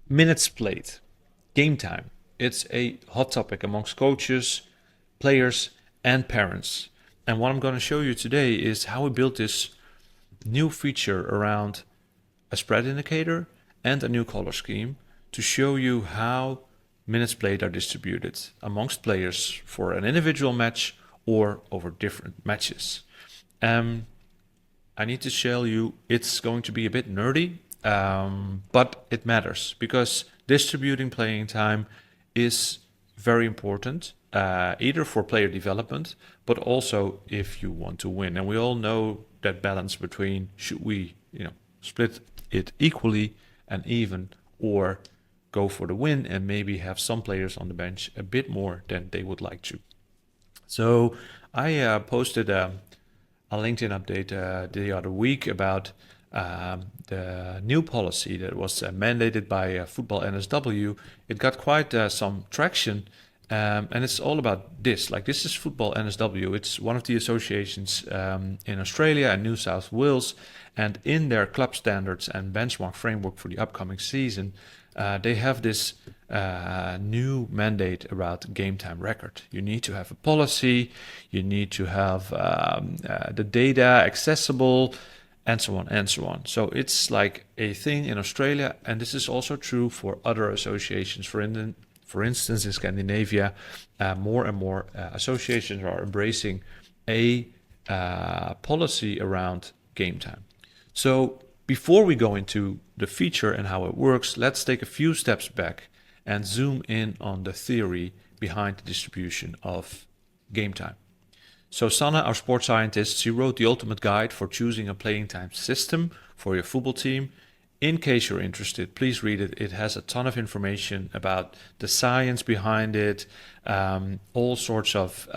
Minutes played, game time. It's a hot topic amongst coaches, players, and parents. And what I'm going to show you today is how we built this new feature around a spread indicator and a new color scheme to show you how minutes played are distributed amongst players for an individual match or over different matches. I need to tell you it's going to be a bit nerdy, but it matters because distributing playing time is very important, either for player development, but also if you want to win. And we all know that balance between should we, split it equally and even, or go for the win and maybe have some players on the bench a bit more than they would like to. So I posted a LinkedIn update the other week about the new policy that was mandated by Football NSW. It got quite some traction, and it's all about this. Like, this is Football NSW. It's one of the associations in Australia and New South Wales, and in their club standards and benchmark framework for the upcoming season, they have this new mandate about game time record. You need to have a policy, you need to have the data accessible, and so on and so on. So it's like a thing in Australia, and this is also true for other associations. For instance, in Scandinavia, more and more associations are embracing a policy around game time. So before we go into the feature and how it works, let's take a few steps back and zoom in on the theory behind the distribution of game time. So Sanne, our sports scientist, she wrote the ultimate guide for choosing a playing time system for your football team. In case you're interested, please read it. It has a ton of information about the science behind it, all sorts of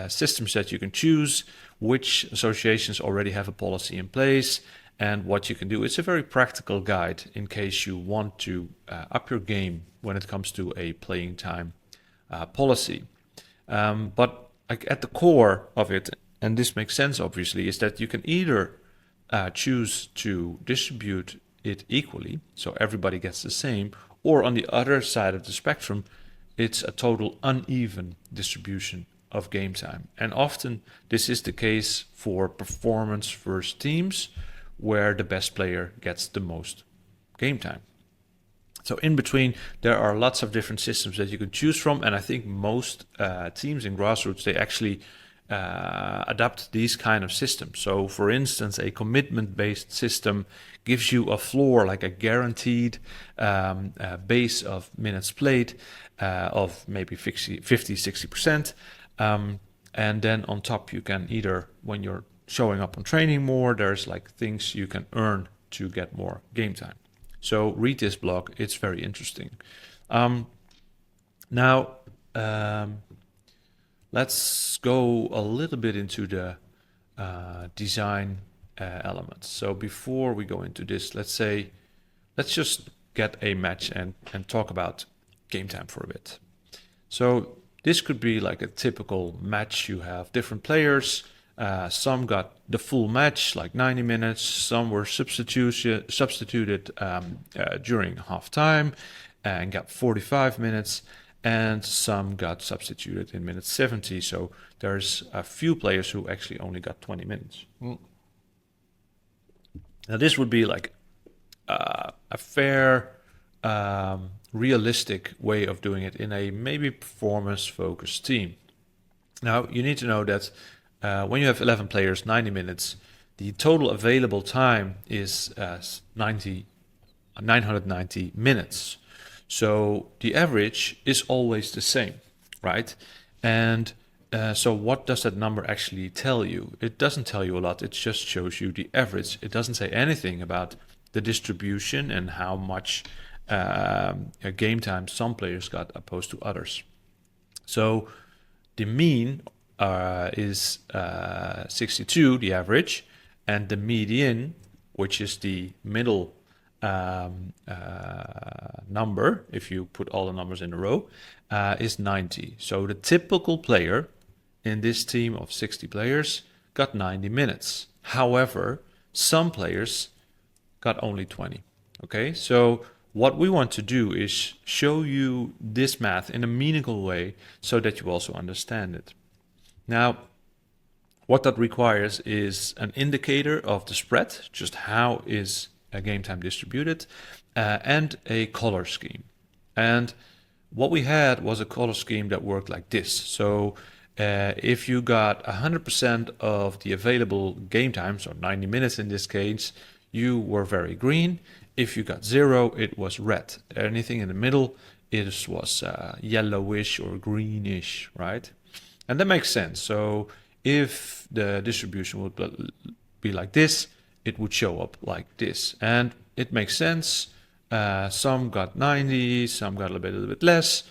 systems that you can choose, which associations already have a policy in place, and what you can do. It's a very practical guide in case you want to up your game when it comes to a playing time policy. But like at the core of it, and this makes sense obviously, is that you can either choose to distribute it equally, so everybody gets the same, or on the other side of the spectrum, it's a total uneven distribution of game time. And often this is the case for performance first teams, where the best player gets the most game time. So in between, there are lots of different systems that you can choose from, and I think most teams in grassroots, they actually adapt these kind of systems. So for instance, a commitment-based system gives you a floor, like a guaranteed base of minutes played of maybe 50, 60%. And then on top, you can either, when you're showing up on training more, there's like things you can earn to get more game time. So read this blog, it's very interesting. Now, let's go a little bit into the design elements. So before we go into this, let's just get a match and talk about game time for a bit. So this could be like a typical match. You have different players. Some got the full match, like 90 minutes. Some were substituted during halftime and got 45 minutes. And some got substituted in minute 70. So there's a few players who actually only got 20 minutes. Now this would be like a fair, realistic way of doing it in a maybe performance-focused team. Now you need to know that when you have 11 players, 90 minutes, the total available time is 990 minutes. So the average is always the same, right? And so what does that number actually tell you? It doesn't tell you a lot. It just shows you the average. It doesn't say anything about the distribution and how much game time some players got opposed to others. So the mean is 62, the average, and the median, which is the middle number, if you put all the numbers in a row, is 90. So the typical player in this team of 60 players got 90 minutes. However, some players got only 20. Okay, so what we want to do is show you this math in a meaningful way so that you also understand it. Now, what that requires is an indicator of the spread, just how is a game time distributed, and a color scheme. And what we had was a color scheme that worked like this. So if you got 100% of the available game time, so 90 minutes in this case, you were very green. If you got 0, it was red. Anything in the middle, it was yellowish or greenish, right? And that makes sense. So if the distribution would be like this, it would show up like this. And it makes sense. Some got 90, some got a little bit less.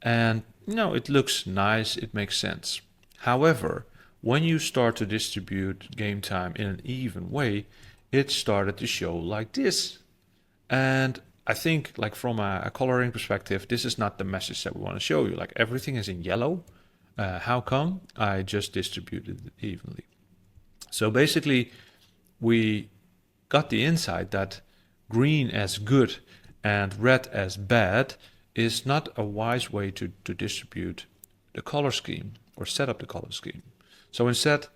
And it looks nice, it makes sense. However, when you start to distribute game time in an even way, it started to show like this. And I think, like, from a coloring perspective, this is not the message that we want to show you. Like, everything is in yellow. How come? I just distributed it evenly. So basically, we got the insight that green as good and red as bad is not a wise way to distribute the color scheme or set up the color scheme. So instead,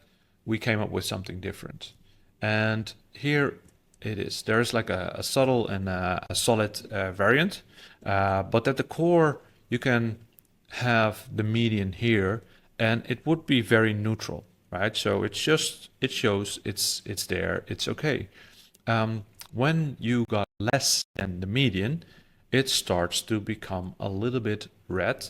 we came up with something different. And here it is. There's like a subtle and a solid variant, but at the core, you can have the median here, and it would be very neutral, right? So it shows it's there, it's okay. When you got less than the median, it starts to become a little bit red,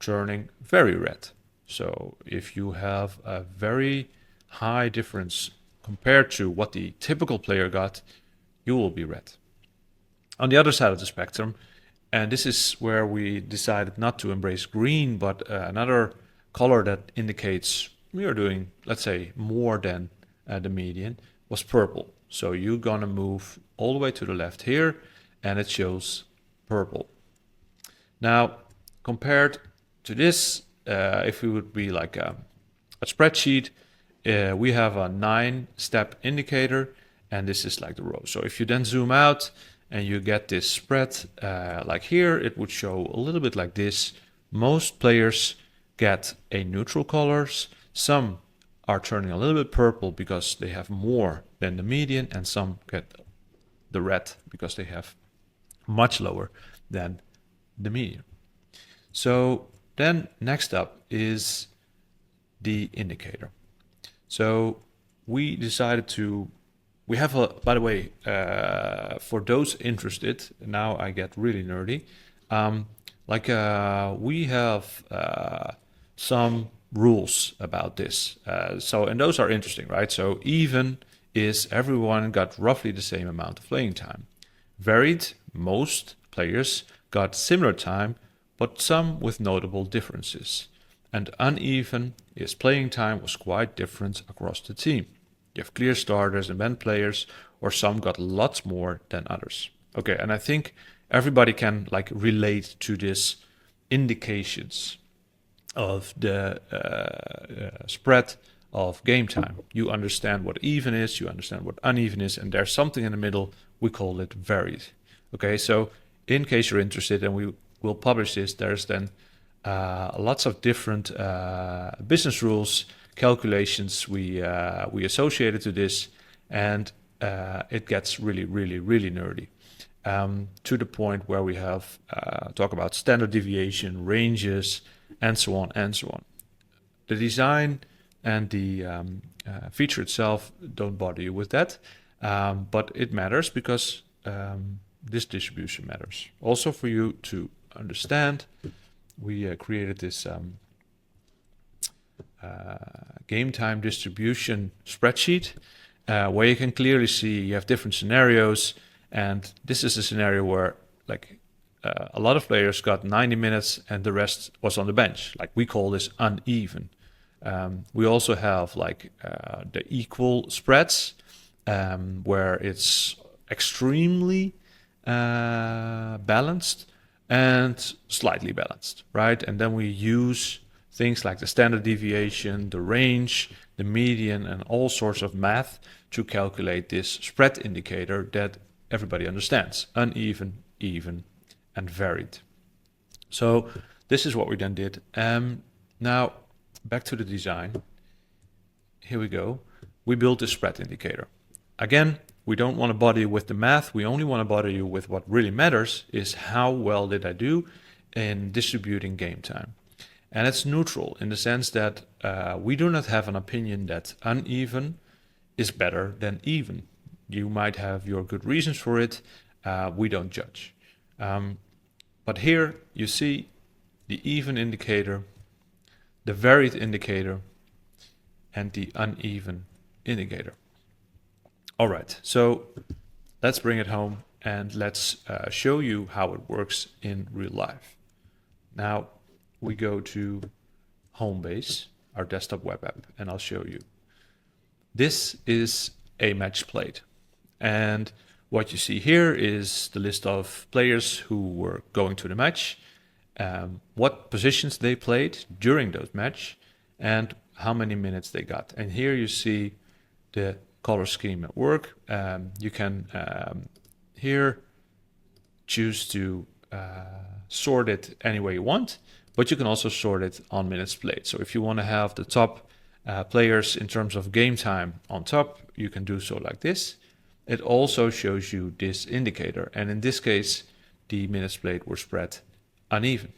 turning very red. So if you have a very high difference compared to what the typical player got, you will be red. On the other side of the spectrum, and this is where we decided not to embrace green, but another color that indicates we are doing, let's say, more than the median, was purple. So you're gonna move all the way to the left here, and it shows purple. Now, compared to this, if we would be like a spreadsheet, we have a 9-step indicator, and this is like the row. So if you then zoom out and you get this spread, like here, it would show a little bit like this. Most players get a neutral colors. Some are turning a little bit purple because they have more than the median, and some get the red because they have much lower than the median. So then next up is the indicator. So we decided to, we have a, by the way, for those interested, now I get really nerdy, we have some rules about this. And those are interesting, right? So even is everyone got roughly the same amount of playing time. Varied, most players got similar time, but some with notable differences. And uneven is playing time was quite different across the team. You have clear starters and bench players, or some got lots more than others. Okay, and I think everybody can like relate to this indications of the spread of game time. You understand what even is, you understand what uneven is, and there's something in the middle, we call it varied. Okay, so in case you're interested, and we will publish this, there's then lots of different business rules, calculations we associated to this, and it gets really, really, really nerdy. To the point where we have talk about standard deviation, ranges, and so on and so on. The design and the feature itself don't bother you with that, but it matters because this distribution matters. Also for you to understand, we created this game time distribution spreadsheet where you can clearly see you have different scenarios, and this is a scenario where like a lot of players got 90 minutes and the rest was on the bench. Like we call this uneven. We also have like the equal spreads where it's extremely balanced and slightly balanced, right? And then we use things like the standard deviation, the range, the median, and all sorts of math to calculate this spread indicator that everybody understands, uneven even, and varied. So this is what we then did. Now back to the design. Here we go. We built a spread indicator. Again, we don't want to bother you with the math. We only want to bother you with what really matters, is how well did I do in distributing game time. And it's neutral in the sense that we do not have an opinion that uneven is better than even. You might have your good reasons for it. We don't judge. But here you see the even indicator, the varied indicator, and the uneven indicator. All right, so let's bring it home and let's show you how it works in real life. Now we go to Homebase, our desktop web app, and I'll show you. This is a match played. And what you see here is the list of players who were going to the match, what positions they played during those match, and how many minutes they got. And here you see the color scheme at work. You can here choose to sort it any way you want, but you can also sort it on minutes played. So if you want to have the top players in terms of game time on top, you can do so like this. It also shows you this indicator, and in this case the minutes played were spread uneven.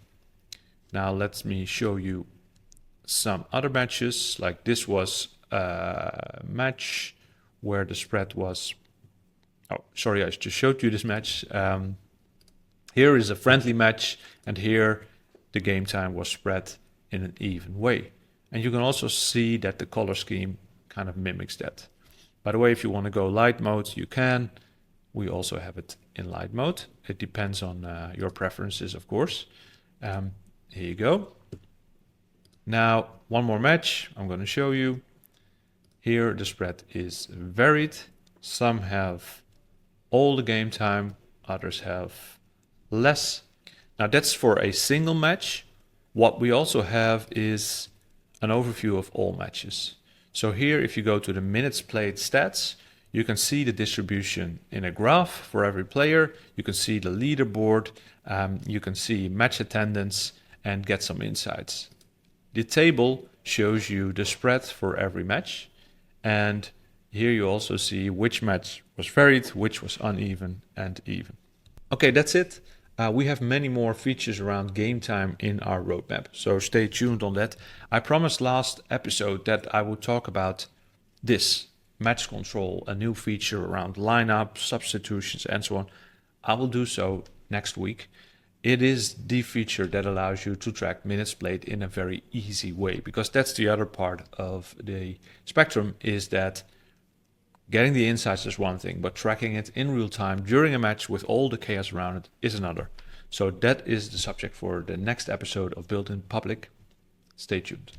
Now let me show you some other matches. Like this was a match where the spread was, oh sorry, I just showed you this match. Here is a friendly match, and here the game time was spread in an even way. And you can also see that the color scheme kind of mimics that. By the way, if you want to go light mode, you can. We also have it in light mode. It depends on your preferences, of course. Here you go. Now, one more match I'm going to show you. Here the spread is varied. Some have all the game time, others have less. Now that's for a single match. What we also have is an overview of all matches. So here, if you go to the minutes played stats, you can see the distribution in a graph for every player. You can see the leaderboard. You can see match attendance and get some insights. The table shows you the spread for every match. And here you also see which match was varied, which was uneven and even. Okay, that's it. We have many more features around game time in our roadmap, so stay tuned on that. I promised last episode that I would talk about this, match control, a new feature around lineup, substitutions, and so on. I will do so next week. It is the feature that allows you to track minutes played in a very easy way, because that's the other part of the spectrum, is that getting the insights is one thing, but tracking it in real time during a match with all the chaos around it is another. So that is the subject for the next episode of Built in Public. Stay tuned.